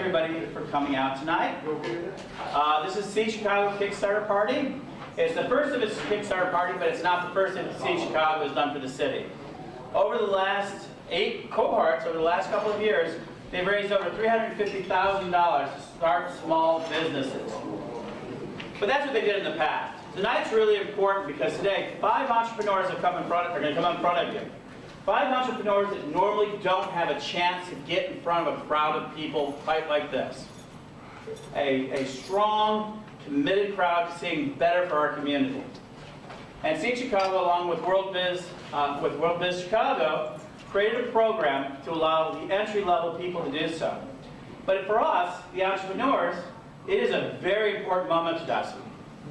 everybody for coming out tonight. This is Seed Chicago Kickstarter Party. It's the first of its Kickstarter party, but it's not the first that Seed Chicago has done for the city. Over the last 8 cohorts, over the last couple of years, they've raised over $350,000 to start small businesses. But that's what they did in the past. Tonight's really important because today, 5 entrepreneurs are going to come in front of you. 5 entrepreneurs that normally don't have a chance to get in front of a crowd of people quite like this. A strong, committed crowd to seeing better for our community. And Seed Chicago, along with World Biz Chicago, created a program to allow the entry-level people to do so. But for us, the entrepreneurs, it is a very important moment to us.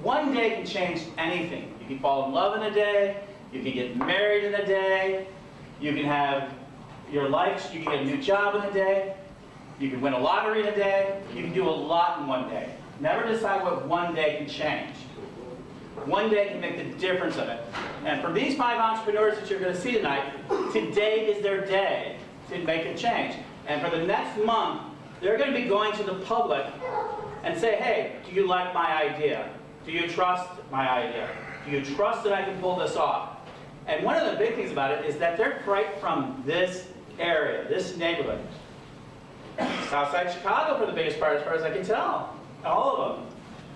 One day can change anything. You can fall in love in a day, you can get married in a day, you can have your life, you can get a new job in a day, you can win a lottery in a day, you can do a lot in one day. Never decide what one day can change. One day can make the difference of it. And for these 5 entrepreneurs that you're going to see tonight, today is their day to make a change. And for the next month, they're going to be going to the public and say, hey, do you like my idea? Do you trust my idea? Do you trust that I can pull this off? And one of the big things about it is that they're right from this area, this neighborhood. Southside Chicago for the biggest part, as far as I can tell. All of them.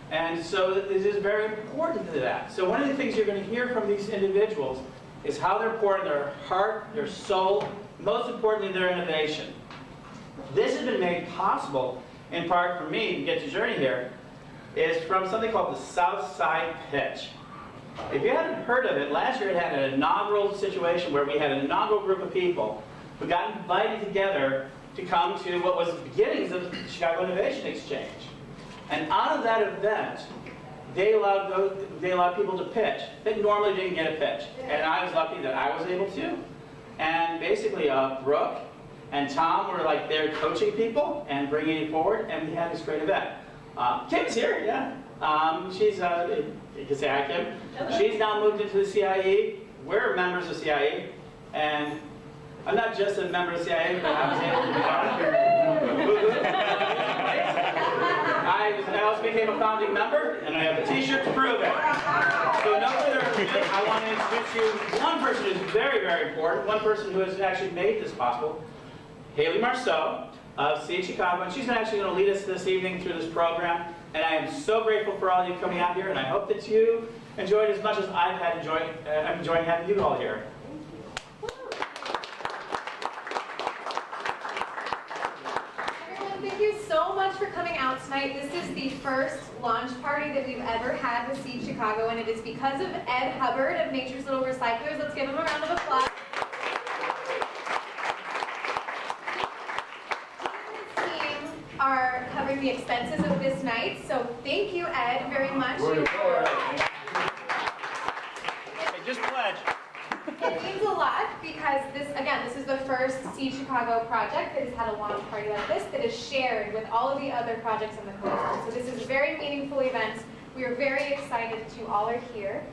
And so this is very important to that. So one of the things you're going to hear from these individuals is how they're pouring their heart, their soul, most importantly, their innovation. This has been made possible, in part for me to get to journey here, is from something called the Southside Pitch. If you hadn't heard of it, last year it had an inaugural situation where we had an inaugural group of people who got invited together to come to what was the beginnings of the Chicago Innovation Exchange. And out of that event, they allowed people to pitch that normally didn't get a pitch. And I was lucky that I was able to. And basically, Brooke and Tom were like there coaching people and bringing it forward, and we had this great event. Kim's here, yeah. She's, you can say hi, Kim. Hello. She's now moved into the CIE. We're members of CIE, and I'm not just a member of CIE, but I was able to be I also became a founding member, and I have a t-shirt to prove it. So no further ado, I want to introduce you one person who's very, very important, one person who has actually made this possible, Haley Marceau of Seed Chicago, and she's actually going to lead us this evening through this program. And I am so grateful for all of you coming out here, and I hope that you enjoyed as much as I'm enjoying having you all here. Everyone, thank you so much for coming out tonight. This is the first launch party that we've ever had with Seed Chicago, and it is because of Ed Hubbard of Nature's Little Recyclers. Let's give him a round of applause. Are covering the expenses of this night, so thank you, Ed, very much. Hey, just pledge. It means a lot because this is the first Seed Chicago project that has had a launch party like this that is shared with all of the other projects in the cohort. So this is a very meaningful event. We are very excited that you all are here.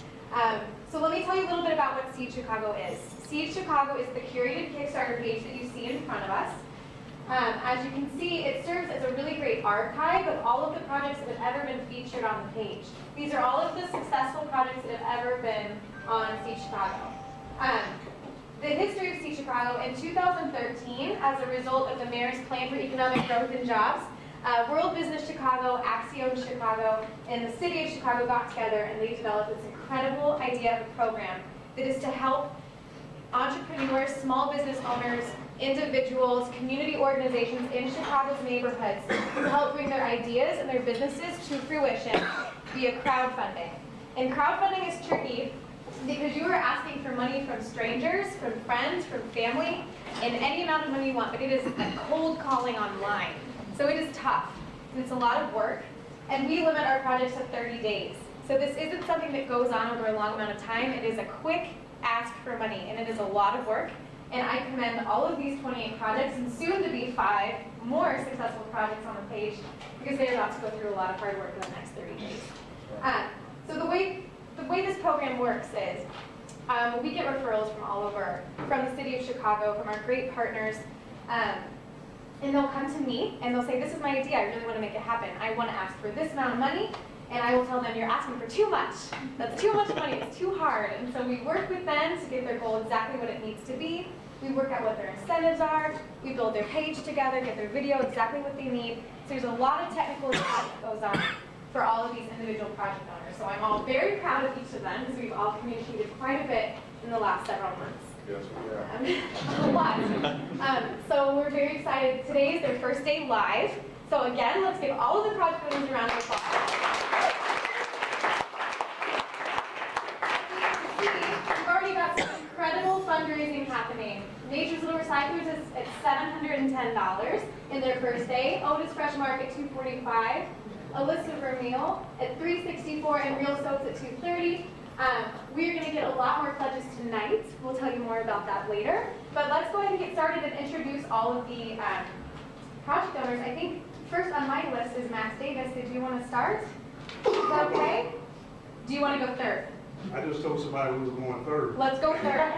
So let me tell you a little bit about what Seed Chicago is. Seed Chicago is the curated Kickstarter page that you see in front of us. As you can see, it serves as a really great archive of all of the projects that have ever been featured on the page. These are all of the successful projects that have ever been on Seed Chicago. The history of Seed Chicago, in 2013, as a result of the Mayor's Plan for Economic Growth and Jobs, World Business Chicago, Axiom Chicago, and the City of Chicago got together and they developed this incredible idea of a program that is to help entrepreneurs, small business owners, individuals, community organizations in Chicago's neighborhoods to help bring their ideas and their businesses to fruition via crowdfunding. And crowdfunding is tricky because you are asking for money from strangers, from friends, from family, and any amount of money you want, but it is a cold calling online. So it is tough, and it's a lot of work, and we limit our projects to 30 days. So this isn't something that goes on over a long amount of time. It is a quick ask for money, and it is a lot of work. And I commend all of these 28 projects, and soon to be 5 more successful projects on the page, because they're about to go through a lot of hard work in the next 30 days. So the way this program works is, we get referrals from all over, from the City of Chicago, from our great partners. And they'll come to me and they'll say, this is my idea, I really want to make it happen. I want to ask for this amount of money, and I will tell them, you're asking for too much. That's too much money, it's too hard. And so we work with them to give their goal exactly what it needs to be. We work out what their incentives are, we build their page together, get their video exactly what they need. So there's a lot of technical work that goes on for all of these individual project owners. So I'm all very proud of each of them because we've all communicated quite a bit in the last several months. Yes, we have. A lot. So we're very excited. Today is their first day live. So again, let's give all of the project owners a round of applause. We've already got some incredible fundraising happening. Nature's Little Recyclers is at $710 in their first day. Otis Fresh Market $245. Alyssa Vermeil at $364 and Real Soaps at $230. We're going to get a lot more pledges tonight. We'll tell you more about that later. But let's go ahead and get started and introduce all of the project owners. I think first on my list is Max Davis. Did you want to start? Is that okay? Do you want to go third? I just told somebody who was going third. Let's go third.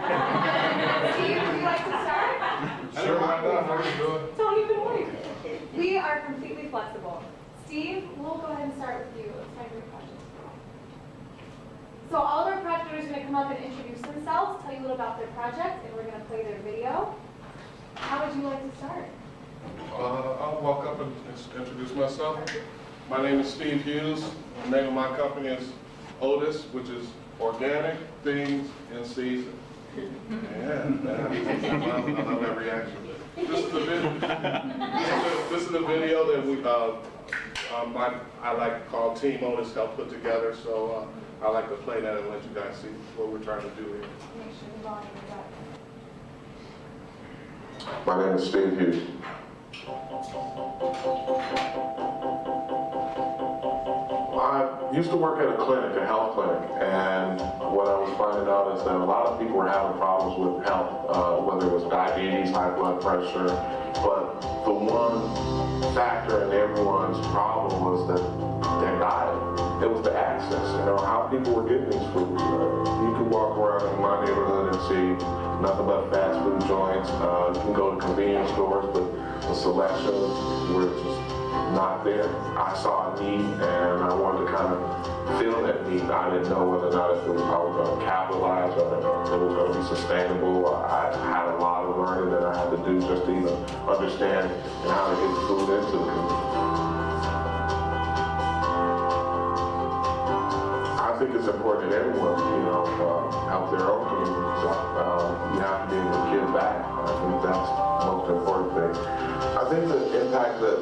Steve, would you like to start? Sure, why not? How you doing? Don't even worry. We are completely flexible. Steve, we'll go ahead and start with you. Let's find your project. So all of our project owners are going to come up and introduce themselves, tell you a little about their project, and we're going to play their video. How would you like to start? I'll walk up and introduce myself. My name is Steve Hughes. The name of my company is Otis, which is Organic Things in Season. Yeah, I love that reaction. This is the video that we, I like to call Team Otis helped put together. So I like to play that and let you guys see what we're trying to do here. Make sure the volume is up. My name is Steve Hughes. I used to work at a clinic, a health clinic, and what I was finding out is that a lot of people were having problems with health, whether it was diabetes, high blood pressure, but the one factor in everyone's problem was that their diet. It was the access, how people were getting these foods. You could walk around in my neighborhood and see nothing but fast food joints. You can go to convenience stores, but the selections were just not there. I saw a need and I wanted to kind of fill that need. I didn't know whether or not I was going to capitalize or if it was going to be sustainable. I had a lot of learning that I had to do just to even understand how to get the food into the community. I think it's important that everyone, help their own communities. You have to be able to give back. I think that's the most important thing. I think the impact that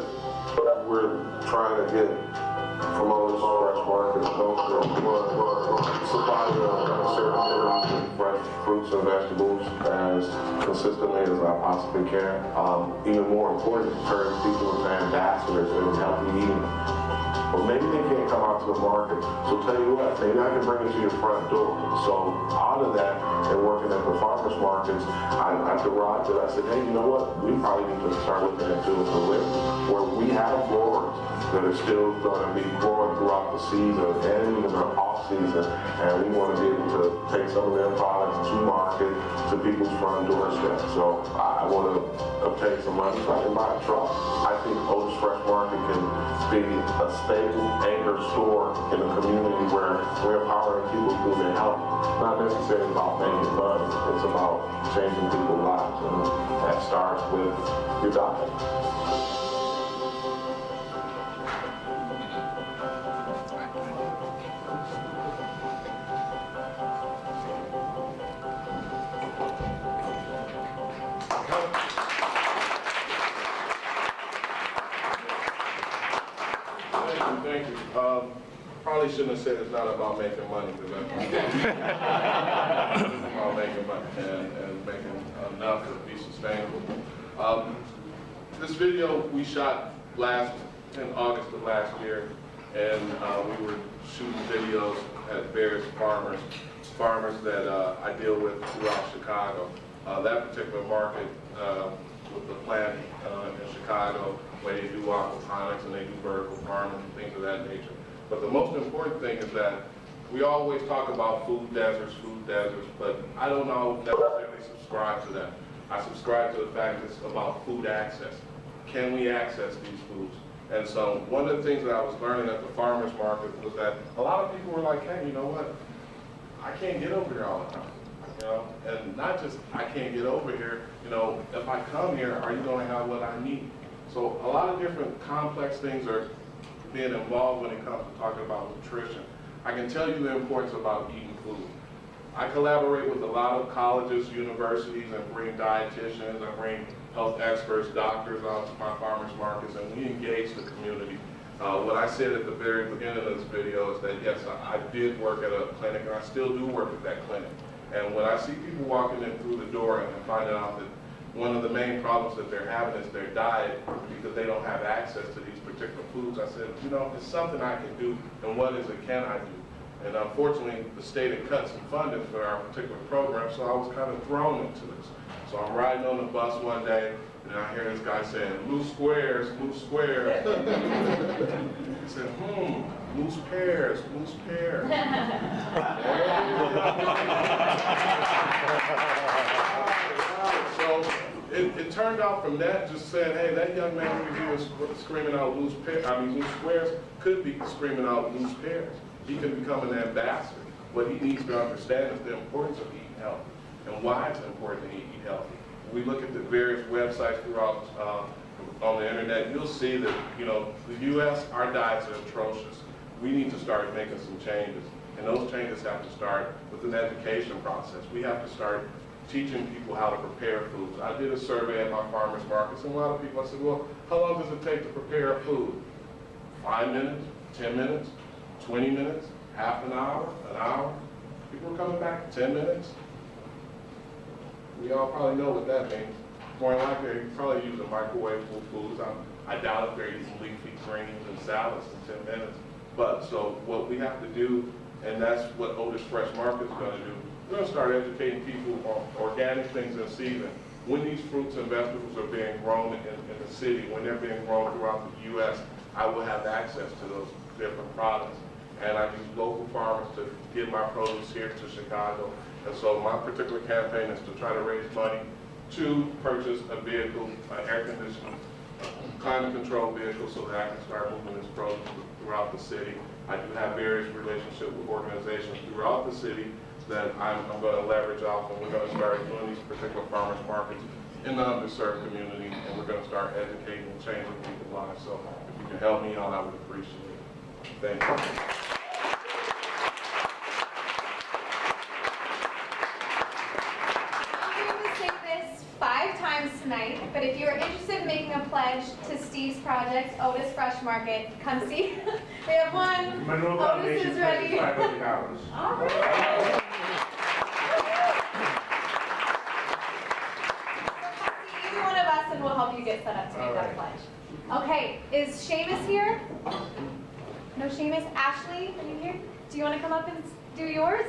we're trying to get from all this fresh market is supply certain fresh fruits and vegetables as consistently as I possibly can. Even more important, turn people into ambassadors in healthy eating. But maybe they can't come out to the market. So tell you what, maybe I can bring it to your front door. So out of that, and working at the farmers markets, I derived it. I said, hey, you know what? We probably need to start looking into a delivery where we have growers that are still going to be growing throughout the season and even the off season. And we want to be able to take some of their products to market to people's front doorstep. So I want to obtain some money so I can buy a truck. I think Otis Fresh Market can be a stable anchor store in a community where we're empowering people through their health. Not necessarily about making money, it's about changing people's lives, and that starts with your diet. Thank you. Probably shouldn't have said it's not about making money, because it's about making money and making enough to be sustainable. This video we shot in August of last year, and we were shooting videos at various farmers that I deal with throughout Chicago. That particular market with the plant in Chicago, where they do aquaponics and they do vertical farming and things of that nature. But the most important thing is that we always talk about food deserts, but I don't necessarily subscribe to that. I subscribe to the fact that it's about food access. can we access these foods? And so one of the things that I was learning at the farmer's market was that a lot of people were like, hey, you know what? I can't get over here all the time. You know, and not just I can't get over here, you know, if I come here, are you going to have what I need? So a lot of different complex things are being involved when it comes to talking about nutrition. I can tell you the importance about eating food. I collaborate with a lot of colleges, universities, and bring dietitians, I bring health experts, doctors out to my farmers markets, and we engage the community. What I said at the very beginning of this video is that yes, I did work at a clinic, and I still do work at that clinic. And when I see people walking in through the door and finding out that one of the main problems that they're having is their diet because they don't have access to these particular foods, I said, you know, it's something I can do, and what is it can I do? And unfortunately, the state had cut some funding for our particular program, so I was kind of thrown into this. So I'm riding on the bus one day, and I hear this guy saying, loose squares, loose squares. I said, loose pears, loose pears. So it turned out from that, just saying, hey, that young man who was screaming out loose squares, could be screaming out loose pears. He can become an ambassador. What he needs to understand is the importance of eating healthy and why it's important to eat healthy. We look at the various websites throughout on the internet, you'll see that, you know, the U.S., our diets are atrocious. We need to start making some changes, and those changes have to start with an education process. We have to start teaching people how to prepare foods. I did a survey at my farmers markets, and a lot of people, I said, well, how long does it take to prepare a food? 5 minutes, 10 minutes, 20 minutes, half an hour, an hour? People are coming back 10 minutes. We all probably know what that means. More than likely, they're probably using microwavable foods. I doubt if they're eating leafy greens and salads in 10 minutes. But so what we have to do, and that's what Otis Fresh Market is going to do, we're going to start educating people on organic things in season. When these fruits and vegetables are being grown in the city, when they're being grown throughout the U.S., I will have access to those different products. And I use local farmers to get my produce here to Chicago. And so my particular campaign is to try to raise money to purchase a vehicle, an air-conditioned, climate-controlled vehicle, so that I can start moving this produce throughout the city. I do have various relationships with organizations throughout the city that I'm going to leverage off, and we're going to start doing these particular farmers markets in the underserved community, and we're going to start educating and changing people's lives. So if you can help me out, I would appreciate it. Thank you. Tonight, but if you're interested in making a pledge to Steve's project, Otis Fresh Market, come see. We have one. Otis is ready. $500. All right. Either one of us, and we'll help you get set up to make that pledge. Okay, is Seamus here? No, Seamus. Ashley, are you here? Do you want to come up and do yours?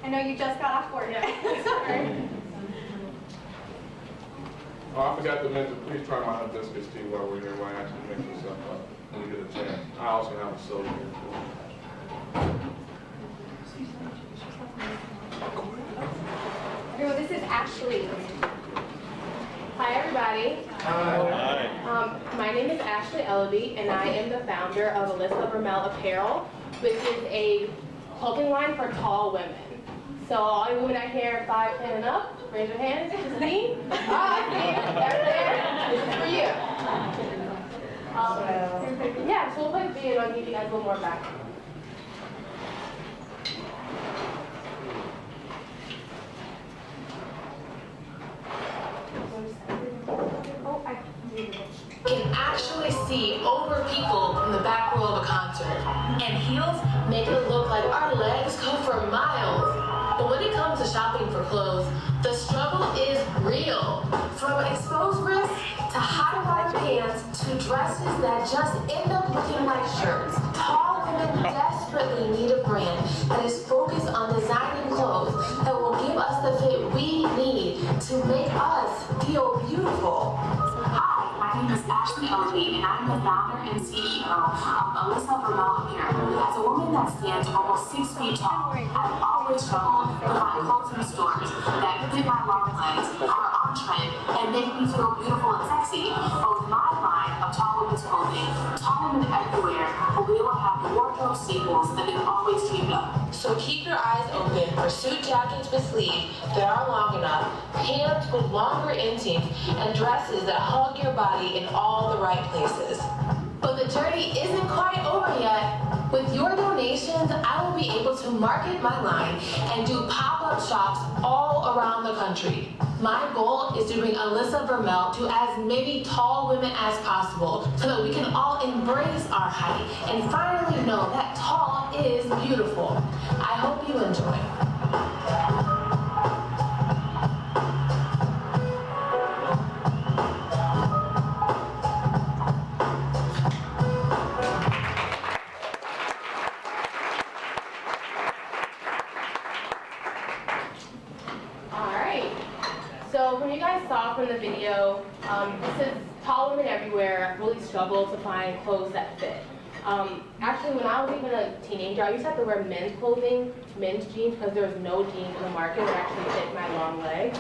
I know you just got off work. Yeah. Sorry. Oh, I forgot to mention, please try my hibiscus tea while we're here, while I actually mix this up when we get a chance. I also have a soda here too. Everyone, this is Ashley. Hi, everybody. Hi. My name is Ashley Ellaby, and I am the founder of Alyssa Vermel Apparel, which is a clothing line for tall women. So all you women out here 5'10" and up, raise your hands. This is me. Right there. This is for you. Yeah, so we'll play the video and give you guys a little more background. Can actually see over people in the back row of a concert. And heels make it look like our legs go for miles. But when it comes to shopping for clothes, the struggle is real. From exposed wrists to high-water pants to dresses that just end up looking like shirts. Tall women desperately need a brand that is focused on designing clothes that will give us the fit we need to make us feel beautiful. My name is Ashley Ellaby, and I'm the founder and CEO of Alyssa Vermel Apparel. As a woman that stands almost 6 feet tall, I've always struggled to find clothes in stores that fit my long legs, are on trend, and make me feel beautiful and sexy, both with my line of tall women's clothing, tall women everywhere will be able to have wardrobe staples that they've always dreamed of. So keep your eyes open for suit jackets with sleeves that are long enough, pants with longer inseams, and dresses that hug your body in all the right places. But the journey isn't quite over yet. With your donations, I will be able to market my line and do pop-up shops all around the country. My goal is to bring Alyssa Vermel to as many tall women as possible so that we can all embrace our height and finally know that tall is beautiful. I hope you enjoy. So from you guys saw from the video, this is tall women everywhere really struggle to find clothes that fit. Actually, when I was even a teenager, I used to have to wear men's clothing, men's jeans, because there was no jeans in the market that actually fit my long legs.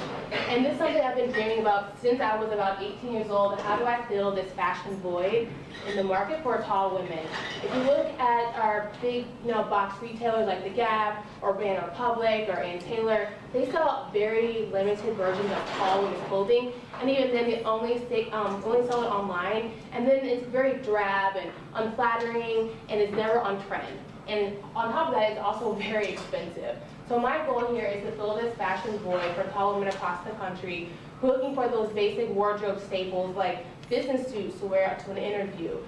And this is something I've been dreaming about since I was about 18 years old. How do I fill this fashion void in the market for tall women? If you look at our big, box retailers like The Gap or Banana Republic or Ann Taylor, they sell very limited versions of tall women's clothing, and even then they only sell it online, and then it's very drab and unflattering, and it's never on trend. And on top of that, it's also very expensive. So my goal here is to fill this fashion void for tall women across the country who are looking for those basic wardrobe staples like business suits to wear to an interview,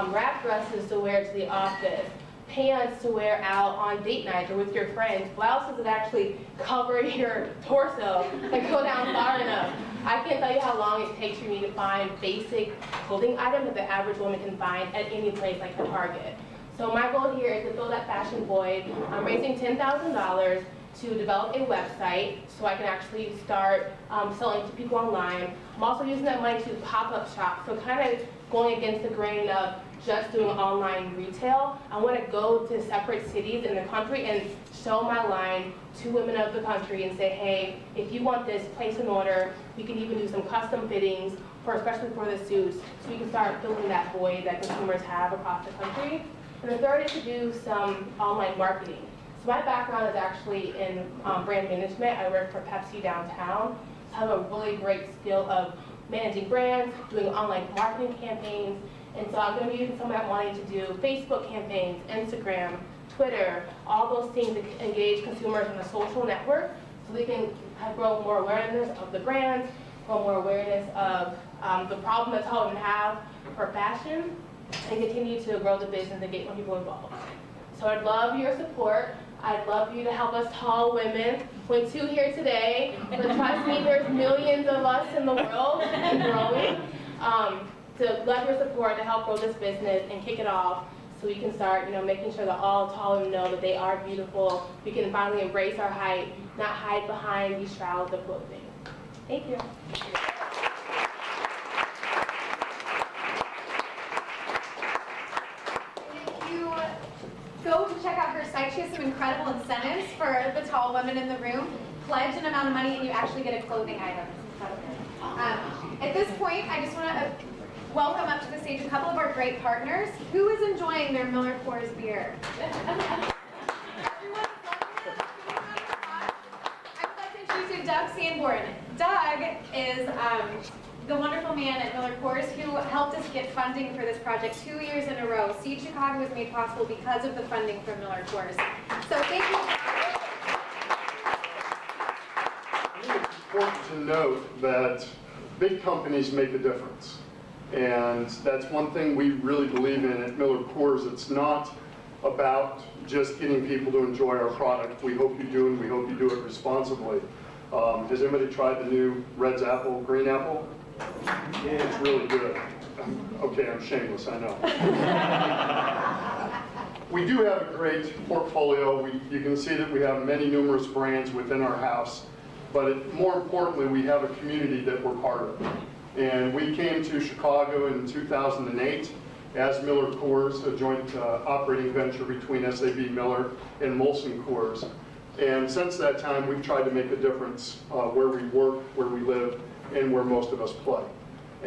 wrap dresses to wear to the office, pants to wear out on date nights or with your friends, blouses that actually cover your torso and go down far enough. I can't tell you how long it takes for me to find basic clothing items that the average woman can find at any place like a Target. So my goal here is to fill that fashion void. I'm raising $10,000 to develop a website so I can actually start selling to people online. I'm also using that money to pop-up shop, so kind of going against the grain of just doing online retail. I want to go to separate cities in the country and show my line to women of the country and say, hey, if you want this, place an order. We can even do some custom fittings, especially for the suits, so we can start filling that void that consumers have across the country. And the third is to do some online marketing. So my background is actually in brand management. I work for Pepsi downtown. So I have a really great skill of managing brands, doing online marketing campaigns. And so I'm going to be using some of that money to do Facebook campaigns, Instagram, Twitter, all those things to engage consumers on a social network so they can grow more awareness of the brands, grow more awareness of the problem that tall women have for fashion, and continue to grow the business and get more people involved. So I'd love your support. I'd love you to help us tall women. With 2 here today, but trust me, there's millions of us in the world and growing. To love your support to help grow this business and kick it off so we can start, making sure that all tall women know that they are beautiful. We can finally embrace our height, not hide behind these shrouds of clothing. Thank you. Go to check out her site. She has some incredible incentives for the tall women in the room. Pledge an amount of money and you actually get a clothing item. It's incredible. At this point, I just want to welcome up to the stage a couple of our great partners. Who is enjoying their Miller Coors beer? Everyone is loving it? I would like to introduce you to Doug Sanborn. Doug is the wonderful man at Miller Coors who helped us get funding for this project 2 years in a row. Seed Chicago was made possible because of the funding from Miller Coors. So thank you. I think it's important to note that big companies make a difference. And that's one thing we really believe in at Miller Coors. It's not about just getting people to enjoy our product. We hope you do, and we hope you do it responsibly. Has anybody tried the new Red's Apple, Green Apple? Yeah, it's really good. Okay, I'm shameless, I know. We do have a great portfolio. You can see that we have many numerous brands within our house, but more importantly, we have a community that we're part of. And we came to Chicago in 2008 as Miller Coors, a joint operating venture between SAB Miller and Molson Coors. And since that time, we've tried to make a difference where we work, where we live, and where most of us play.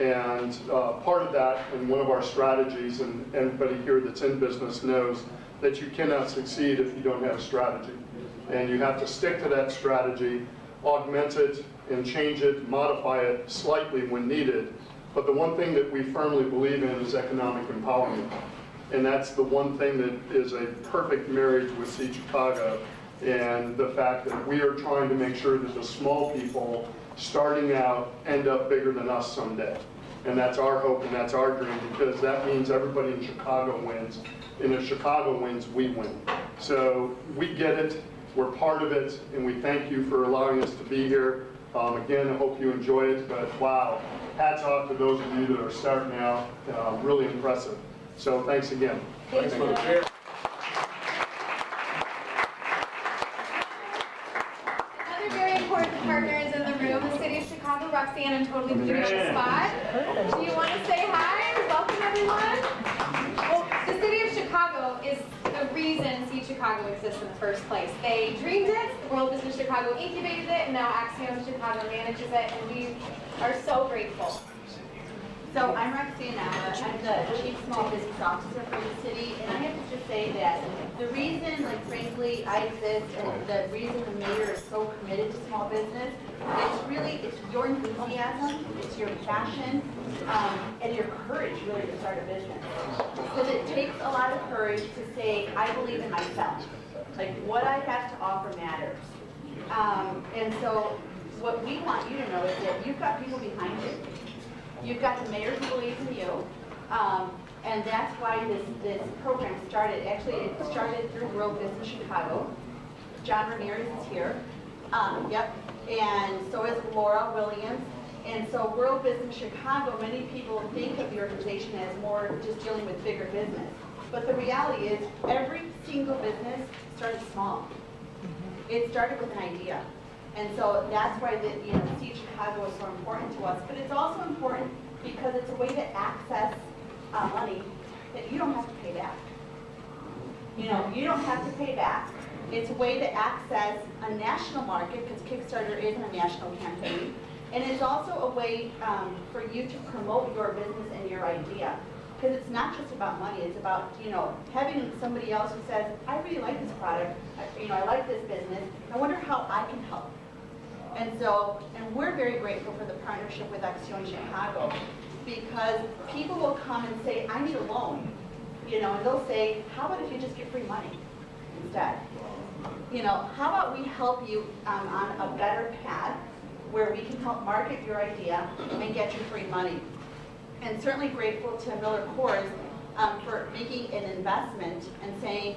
And part of that, and one of our strategies, and everybody here that's in business knows that you cannot succeed if you don't have a strategy. And you have to stick to that strategy, augment it, and change it, modify it slightly when needed. But the one thing that we firmly believe in is economic empowerment. And that's the one thing that is a perfect marriage with Seed Chicago, and the fact that we are trying to make sure that the small people starting out end up bigger than us someday. And that's our hope and that's our dream, because that means everybody in Chicago wins. And if Chicago wins, we win. So we get it, we're part of it, and we thank you for allowing us to be here. Again, I hope you enjoy it, but wow, hats off to those of you that are starting out, really impressive. So thanks again. Thanks for the chair. Other very important partners in the room, the City of Chicago. Roxanne, I'm totally putting you on the spot. Do you want to say hi? Welcome, everyone. Well, the City of Chicago is the reason Seed Chicago exists in the first place. They dreamed it, the World Business Chicago incubated it, and now Axiom Chicago manages it, and we are so grateful. So I'm Roxanne Nava. I'm the Chief Small Business Officer for the city, and I have to just say that the reason, like frankly, I exist and the reason the mayor is so committed to small business, it's your enthusiasm, it's your passion, and your courage really to start a business. Because it takes a lot of courage to say, I believe in myself. Like what I have to offer matters. And so what we want you to know is that you've got people behind you. You've got the mayor who believes in you, and that's why this program started. Actually, it started through World Business Chicago. John Ramirez is here. Yep. And so is Laura Williams. And so World Business Chicago, many people think of the organization as more just dealing with bigger business. But the reality is every single business started small. It started with an idea. And so that's why Seed Chicago is so important to us. But it's also important because it's a way to access money that you don't have to pay back. You don't have to pay back. It's a way to access a national market, because Kickstarter isn't a national campaign. And it's also a way for you to promote your business and your idea. Because it's not just about money, it's about, having somebody else who says, I really like this product, I like this business, I wonder how I can help. And we're very grateful for the partnership with Axiom Chicago, because people will come and say, I need a loan, and they'll say, how about if you just get free money instead? How about we help you on a better path where we can help market your idea and get you free money? And certainly grateful to Miller Coors for making an investment and saying,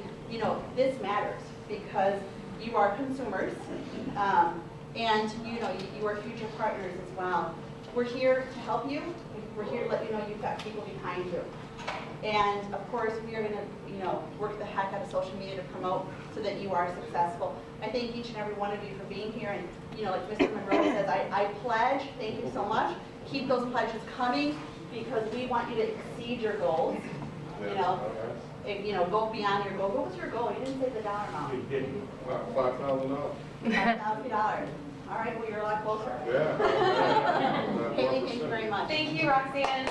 this matters because you are consumers, and you are future partners as well. We're here to help you. We're here to let you know you've got people behind you. And of course, we are going to work the heck out of social media to promote so that you are successful. I thank each and every one of you for being here. And like Mr. Monroe says, I pledge. Thank you so much. Keep those pledges coming, because we want you to exceed your goals. Go beyond your goal. What was your goal? You didn't say the dollar amount. $5,000. $5,000. All right, well, you're a lot closer. Yeah. Haley, thank you very much. Thank you, Roxanne.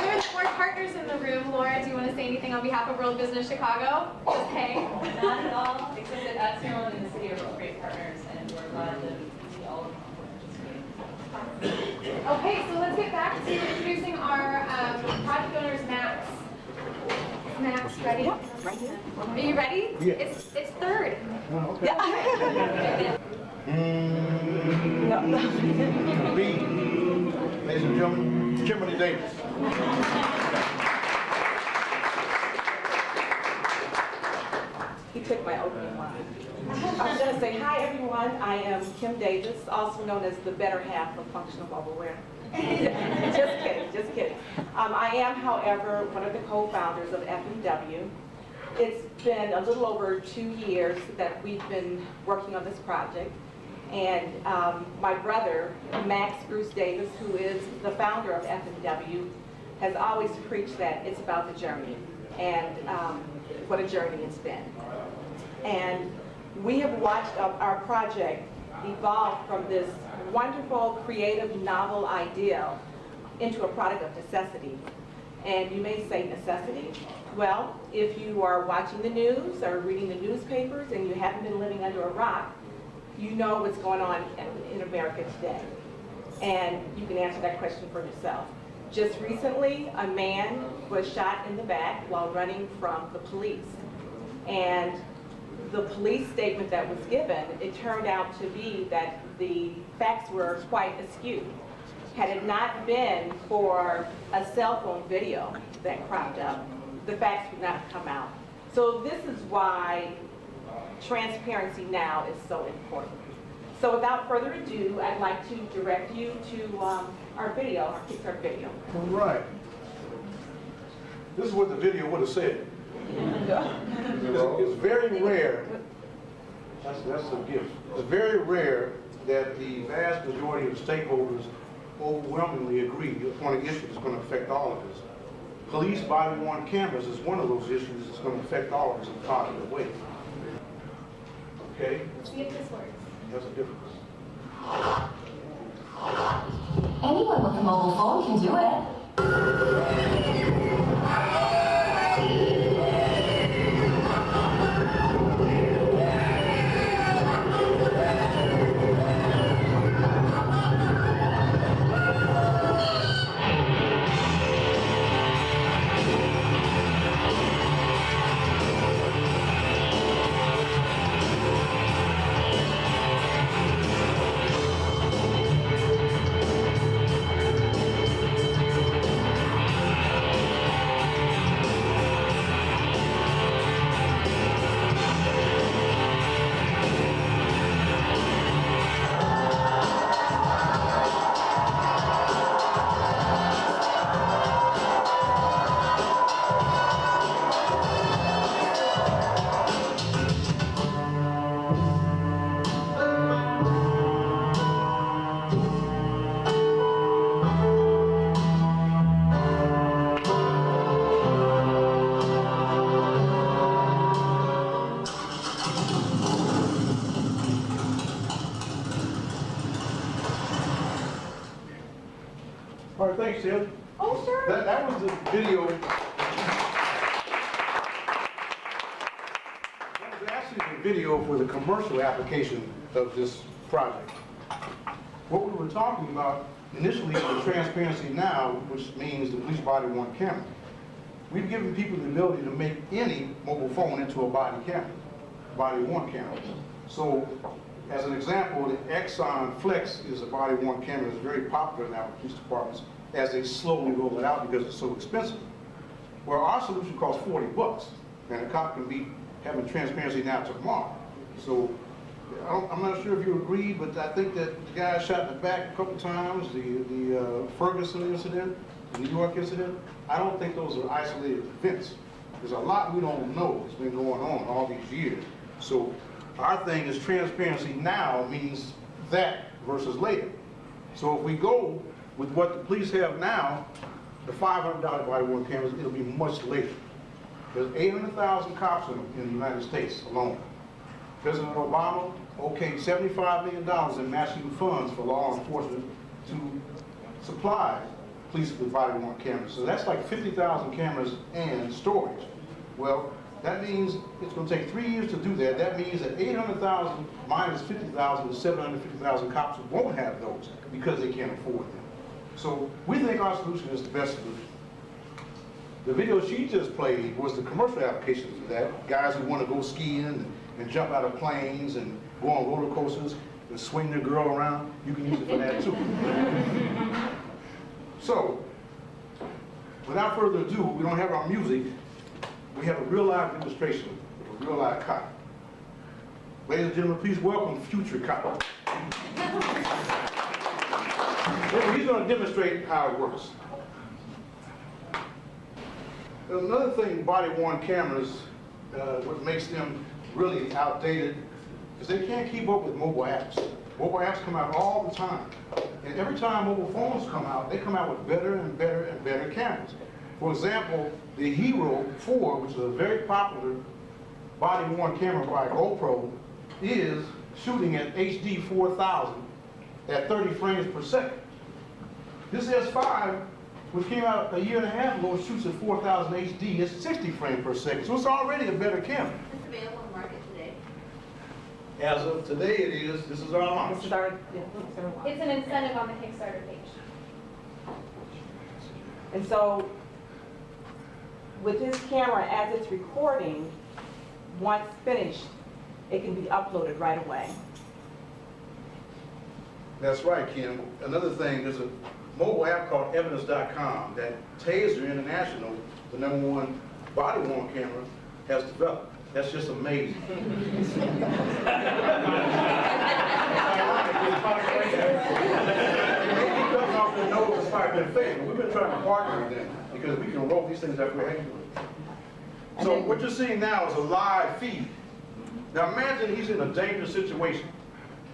There's more partners in the room. Laura, do you want to say anything on behalf of World Business Chicago? Just hey. Not at all, except that Axiom and the city are great partners, and we're glad to see all of them participating. Okay, so let's get back to introducing our project owners, Max. Max, ready? Are you ready? Yeah. It's third. Okay. B, ladies and gentlemen, Kimberly Davis. He took my opening line. I was going to say, hi everyone, I am Kim Davis, also known as the better half of Functional Bubbleware. Just kidding. I am, however, one of the co-founders of FMW. It's been a little over 2 years that we've been working on this project. And my brother, Max Bruce Davis, who is the founder of FMW, has always preached that it's about the journey and what a journey it's been. And We have watched our project evolve from this wonderful, creative, novel idea into a product of necessity. And you may say necessity. Well, if you are watching the news or reading the newspapers and you haven't been living under a rock, you know what's going on in America today. And you can answer that question for yourself. Just recently, a man was shot in the back while running from the police. And the police statement that was given, it turned out to be that the facts were quite askew. Had it not been for a cell phone video that cropped up, the facts would not have come out. So this is why transparency now is so important. So without further ado, I'd like to direct you to our video, our Kickstarter video. All right. This is what the video would have said. It's very rare, that's a gift. It's very rare that the vast majority of stakeholders overwhelmingly agree upon an issue that's going to affect all of us. Police body-worn cameras is one of those issues that's going to affect all of us in a positive way. Okay? Let's see if this works. That's a difference. Anyone with a mobile phone can do it. All right, thanks, Tim. Oh, sure. That was the video. That was actually the video for the commercial application of this project. What we were talking about initially was transparency now, which means the police body-worn camera. We've given people the ability to make any mobile phone into a body camera, body-worn camera. So, as an example, the Exxon Flex is a body-worn camera that's very popular now with police departments as they slowly roll it out because it's so expensive. Well, our solution costs $40, and a cop can be having transparency now tomorrow. So, I'm not sure if you agree, but I think that the guy shot in the back a couple times, the Ferguson incident, the New York incident, I don't think those are isolated events. There's a lot we don't know that's been going on all these years. So our thing is transparency now means that versus later. So if we go with what the police have now, the $500 body-worn cameras, it'll be much later. There's 800,000 cops in the United States alone. President Obama okayed $75 million in matching funds for law enforcement to supply police with body-worn cameras. So that's like 50,000 cameras and storage. Well, that means it's going to take 3 years to do that. That means that 800,000 minus 50,000 is 750,000 cops who won't have those because they can't afford them. So we think our solution is the best solution. The video she just played was the commercial application for that. Guys who want to go skiing and jump out of planes and go on roller coasters and swing their girl around, you can use it for that too. So, without further ado, we don't have our music. We have a real live demonstration of a real live cop. Ladies and gentlemen, please welcome future cop. He's going to demonstrate how it works. There's another thing, body-worn cameras, what makes them really outdated, is they can't keep up with mobile apps. Mobile apps come out all the time. And every time mobile phones come out, they come out with better and better and better cameras. For example, the Hero 4, which is a very popular body-worn camera by GoPro, is shooting at HD 4000 at 30 frames per second. This S5, which came out a year and a half ago, shoots at 4000 HD at 60 frames per second. So it's already a better camera. It's available in market today. As of today, it is. This is our launch. This is our, yeah, this is our launch. It's an incentive on the Kickstarter page. And so, with this camera, as it's recording, once finished, it can be uploaded right away. That's right, Kim. Another thing, there's a mobile app called Evidence.com that Taser International, the #1 body-worn camera, has developed. That's just amazing. We've been trying to partner with them because we can roll these things after we're hanging with them. So what you're seeing now is a live feed. Now imagine he's in a dangerous situation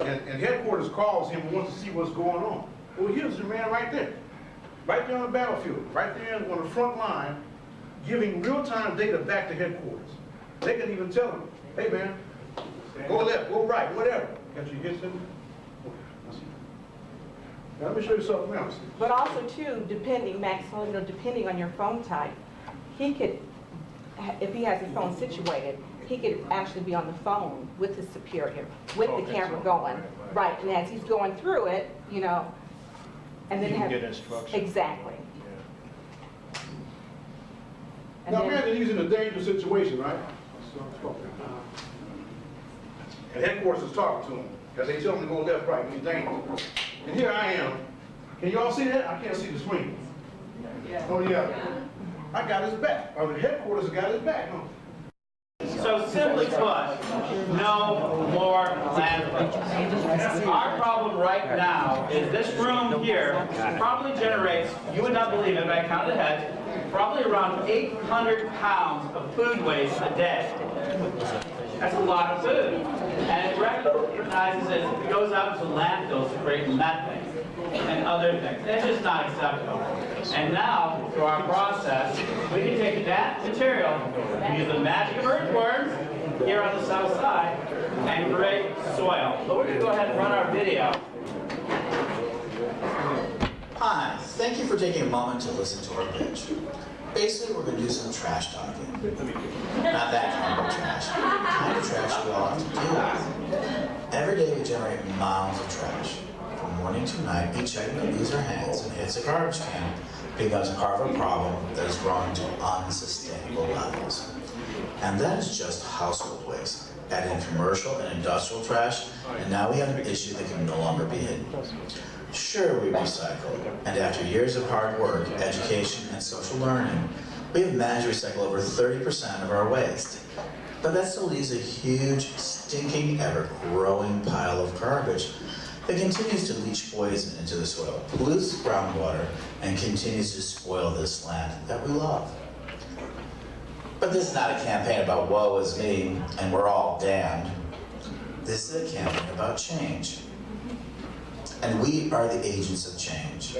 and headquarters calls him and wants to see what's going on. Well, here's your man right there on the battlefield, right there on the front line, giving real-time data back to headquarters. They can even tell him, hey man, go left, go right, whatever. Got your hits in there? Now, let me show you something else. But also too, depending, Maxwell, depending on your phone type, he could, if he has his phone situated, he could actually be on the phone with his superior, with the camera going. Right, and as he's going through it, and then You have. can get instructions. Exactly. And Now then- imagine he's in a dangerous situation, right? And headquarters is talking to him, because they tell him to go left, right, he's dangerous. And here I am. Can you all see that? I can't see the screen. Oh yeah. I got his back, or the headquarters got his back, huh? So simply put, no more landfills. Our problem right now is this room here probably generates, you would not believe it, but I counted ahead, probably around 800 pounds of food waste a day. That's a lot of food. And it recognizes it, it goes out into landfills to create methane and other things. It's just not acceptable. And now, through our process, we can take that material, use the magic of earthworms here on the south side, and create soil. So we're going to go ahead and run our video. Hi, thank you for taking a moment to listen to our pitch. Basically, we're going to do some trash talking. Not that kind of trash. The kind of trash we all have to deal with. Every day we generate mounds of trash. From morning to night, each item that leaves our hands and hits a garbage can becomes part of a problem that is growing to unsustainable levels. And that is just household waste. Add in commercial and industrial trash, and now we have an issue that can no longer be hidden. Sure, we recycle, and after years of hard work, education, and social learning, we have managed to recycle over 30% of our waste. But that still leaves a huge, stinking, ever-growing pile of garbage that continues to leach poison into the soil, pollutes the groundwater, and continues to spoil this land that we love. But this is not a campaign about woe is me and we're all damned. This is a campaign about change. And we are the agents of change.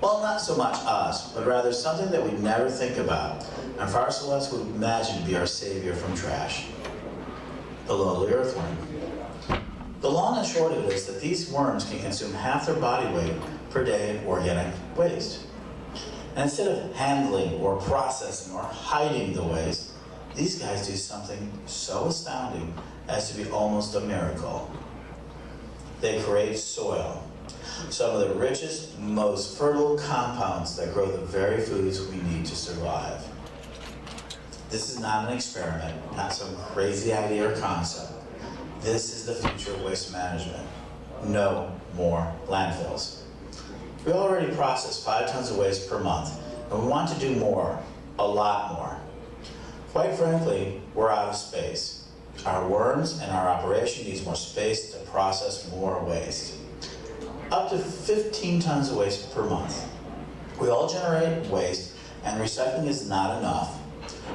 Well, not so much us, but rather something that we never think about, and far so less would imagine to be our savior from trash. The lowly earthworm. The long and short of it is that these worms can consume half their body weight per day in organic waste. And instead of handling or processing or hiding the waste, these guys do something so astounding as to be almost a miracle. They create soil, some of the richest, most fertile compounds that grow the very foods we need to survive. This is not an experiment, not some crazy idea or concept. This is the future of waste management. No more landfills. We already process 5 tons of waste per month, and we want to do more, a lot more. Quite frankly, we're out of space. Our worms and our operation needs more space to process more waste. Up to 15 tons of waste per month. We all generate waste, and recycling is not enough.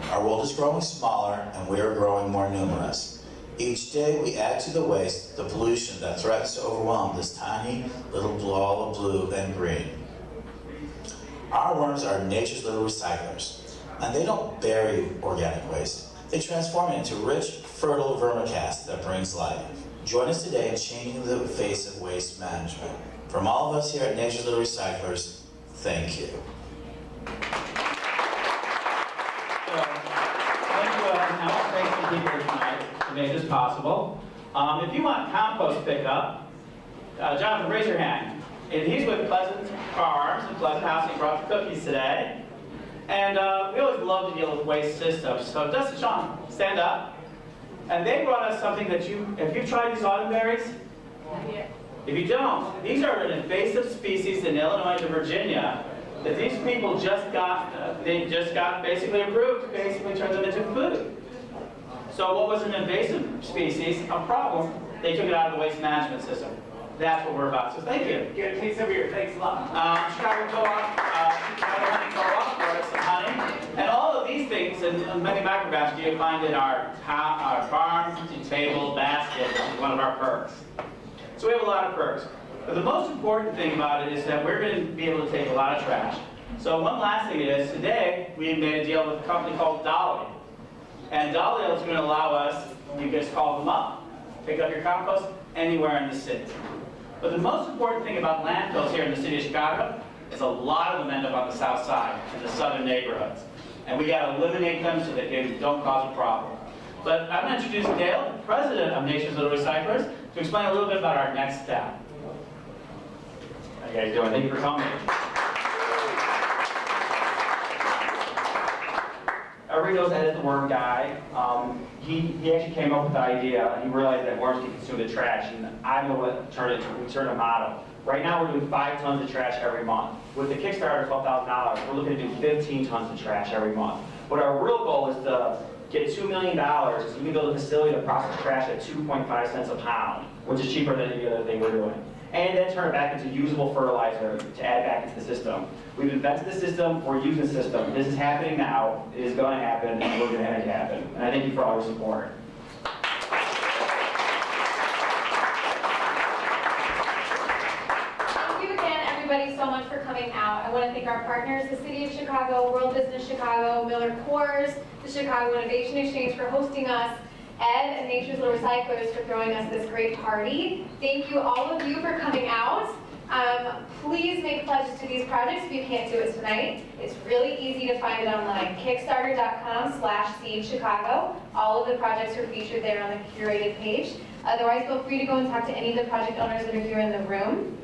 Our world is growing smaller, and we are growing more numerous. Each day we add to the waste the pollution that threatens to overwhelm this tiny little ball of blue and green. Our worms are nature's little recyclers, and they don't bury organic waste. They transform it into rich, fertile vermicast that brings life. Join us today in changing the face of waste management. From all of us here at Nature's Little Recyclers, thank you. Thank you, Al. Thanks for being here tonight to make this possible. If you want compost pickup, Jonathan, raise your hand. And he's with Pleasant Farms and Pleasant House. He brought the cookies today. And we always love to deal with waste systems. So Dustin, Sean, stand up. And they brought us something that have you tried these autumn berries? If you don't, these are an invasive species in Illinois and Virginia that these people just got, they just got basically approved to basically turn them into food. So what was an invasive species, a problem, they took it out of the waste management system. That's what we're about. So thank you. Get a taste over here. Thanks a lot. Chicago Co-op, Chicago Honey Co-op brought us some honey. And all of these things and many microbaskets you find in our farm to table basket, which is one of our perks. So we have a lot of perks. But the most important thing about it is that we're going to be able to take a lot of trash. So one last thing is, today we made a deal with a company called Dolly. And Dolly is going to allow us, you just call them up, pick up your compost anywhere in the city. But the most important thing about landfills here in the city of Chicago is a lot of them end up on the south side, in the southern neighborhoods. And we got to eliminate them so that they don't cause a problem. But I'm going to introduce Dale, the president of Nature's Little Recyclers, to explain a little bit about our next step. How you guys doing? Thank you for coming. Everybody knows Ed is the worm guy. He actually came up with the idea. He realized that worms can consume the trash, and I'm the one that turned a model. Right now, we're doing 5 tons of trash every month. With the Kickstarter, $12,000, we're looking to do 15 tons of trash every month. But our real goal is to get $2 million so we can build a facility to process trash at 2.5 cents a pound, which is cheaper than any other thing we're doing. And then turn it back into usable fertilizer to add back into the system. We've invented the system, we're using the system. This is happening now, it is going to happen, and we're going to make it happen. And I thank you for all your support. Thank you again, everybody, so much for coming out. I want to thank our partners, the City of Chicago, World Business Chicago, Miller Coors, the Chicago Innovation Exchange for hosting us, Ed and Nature's Little Recyclers for throwing us this great party. Thank you, all of you, for coming out. Please make pledges to these projects if you can't do it tonight. It's really easy to find it online. Kickstarter.com/SeedChicago. All of the projects are featured there on the curated page. Otherwise, feel free to go and talk to any of the project owners that are here in the room.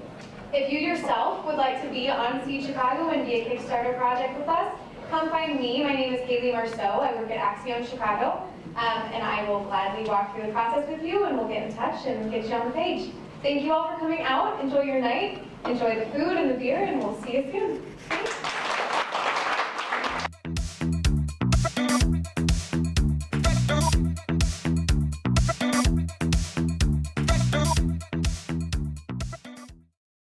If you yourself would like to be on Seed Chicago and be a Kickstarter project with us, come find me. My name is Haley Marceau. I work at Axiom Chicago. And I will gladly walk through the process with you, and we'll get in touch and get you on the page. Thank you all for coming out. Enjoy your night. Enjoy the food and the beer, and we'll see you soon.